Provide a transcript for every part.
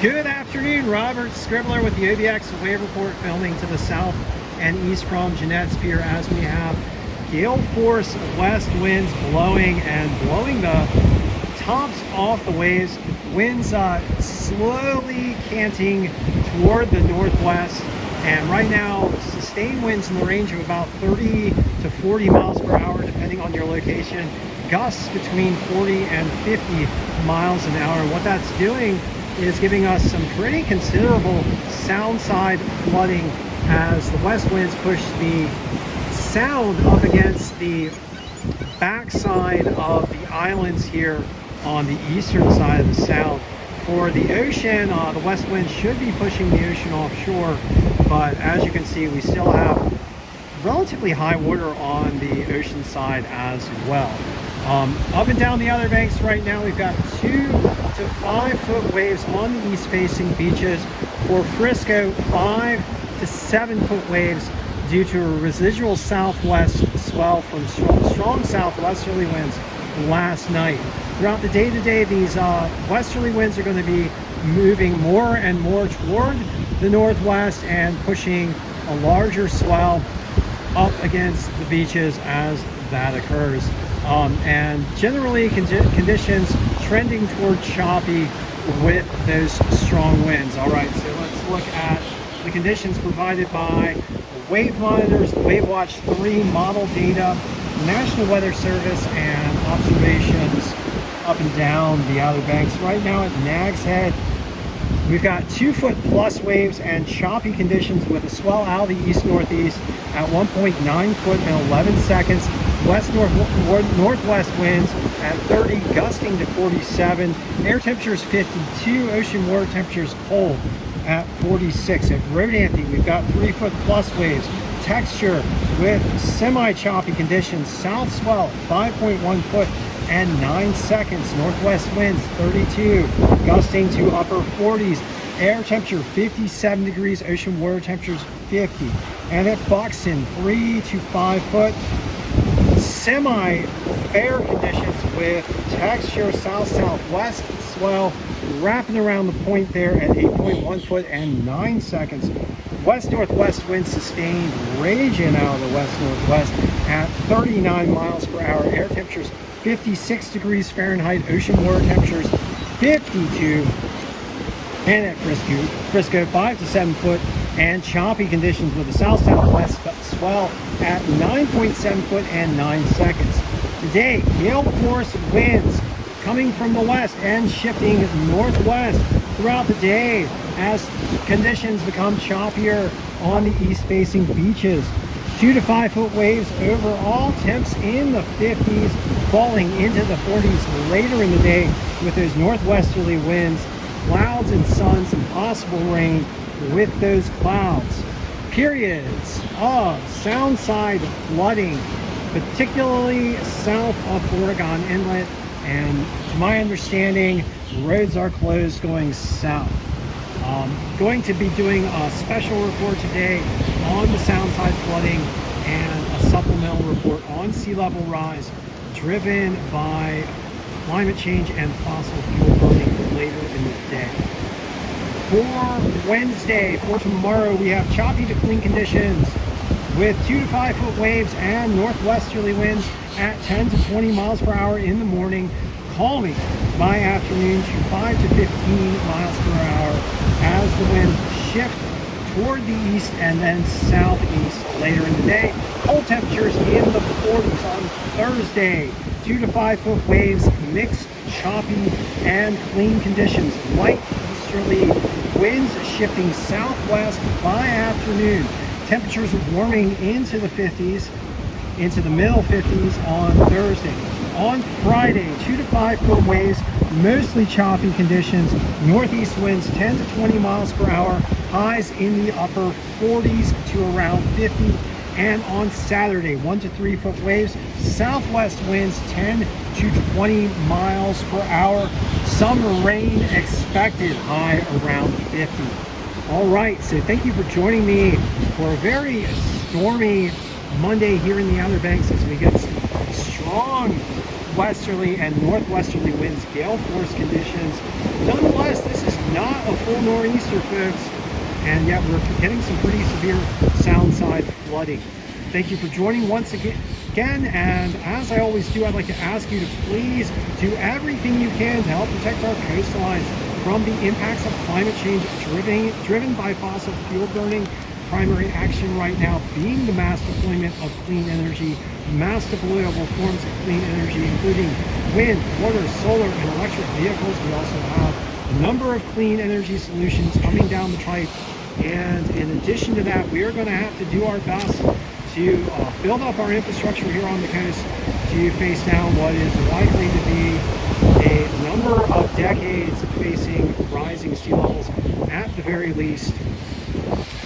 Good afternoon, Robert Scribbler with the OBX wave report, filming to the south and east from Jeanette's Pier as we have gale force west winds blowing the tops off the waves. Winds slowly canting toward the northwest, and right now sustained winds in the range of about 30 to 40 miles per hour depending on your location. Gusts between 40 and 50 miles an hour. What that's doing is giving us some pretty considerable sound side flooding as the west winds push the sound up against the backside of the islands here on the eastern side of the sound. For the ocean, the west wind should be pushing the ocean offshore, but as you can see, we still have relatively high water on the ocean side as well. Up and down the Outer Banks right now, we've got 2 to 5 foot waves on the east facing beaches. For Frisco, 5 to 7 foot waves due to a residual southwest swell from strong southwesterly winds last night. Throughout the day today, these westerly winds are going to be moving more and more toward the northwest and pushing a larger swell up against the beaches as that occurs. And generally conditions trending toward choppy with those strong winds. All right, so let's look at the conditions provided by Wave Monitors, the Wave Watch 3 model data, National Weather Service, and observations up and down the Outer Banks. Right now at Nag's Head, we've got 2 foot plus waves and choppy conditions with a swell out of the east-northeast at 1.9 foot in 11 seconds. West-northwest winds at 30, gusting to 47. Air temperatures 52. Ocean water temperatures cold at 46. At Rodanthe, we've got 3 foot plus waves. Texture with semi-choppy conditions. South swell 5.1 foot and 9 seconds. Northwest winds 32, gusting to upper 40s. Air temperature 57 degrees. Ocean water temperatures 50. And at Buxton, 3 to 5 foot semi-fair conditions with texture south-southwest swell wrapping around the point there at 8.1 foot and 9 seconds. West-northwest winds sustained, raging out of the west-northwest at 39 miles per hour. Air temperatures 56 degrees Fahrenheit. Ocean water temperatures 52. And at Frisco 5 to 7 foot and choppy conditions with a south-southwest swell at 9.7 foot and 9 seconds. Today, gale force winds coming from the west and shifting northwest throughout the day as conditions become choppier on the east-facing beaches. 2 to 5 foot waves overall, temps in the 50s, falling into the 40s later in the day with those northwesterly winds, clouds and sun, some possible rain with those clouds. Periods of sound side flooding, particularly south of Oregon Inlet, and to my understanding, roads are closed going south. Going to be doing a special report today on the sound side flooding and a supplemental report on sea level rise driven by climate change and fossil fuel burning later in the day. For Wednesday, for tomorrow, we have choppy to clean conditions with 2 to 5 foot waves and northwesterly winds at 10 to 20 miles per hour in the morning, calming by afternoon to 5 to 15 miles per hour as the winds shift toward the east and then southeast later in the day. Cold temperatures in the 40s on Thursday. 2 to 5 foot waves, mixed, choppy, and clean conditions. Light easterly winds shifting southwest by afternoon. Temperatures warming into the 50s, into the middle 50s on Thursday. On Friday, 2 to 5 foot waves, mostly choppy conditions. Northeast winds 10 to 20 miles per hour. Highs in the upper 40s to around 50. And on Saturday, 1 to 3 foot waves, southwest winds 10 to 20 miles per hour. Some rain expected, high around 50. All right, so thank you for joining me for a very stormy Monday here in the Outer Banks as we get strong westerly and northwesterly winds, gale force conditions. Nonetheless, this is not a full nor'easter, folks, and yet we're getting some pretty severe sound side flooding. Thank you for joining once again, and as I always do, I'd like to ask you to please do everything you can to help protect our coastlines from the impacts of climate change driven by fossil fuel burning. Primary action right now being the mass deployment of clean energy, mass deployable forms of clean energy, including wind, water, solar, and electric vehicles. We also have a number of clean energy solutions coming down the pipe. And in addition to that, we are going to have to do our best to build up our infrastructure here on the coast to face down what is likely to be a number of decades facing rising sea levels at the very least,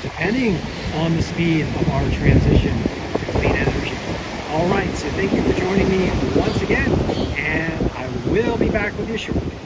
depending on the speed of our transition to clean energy. All right, so thank you for joining me once again, and I will be back with you shortly.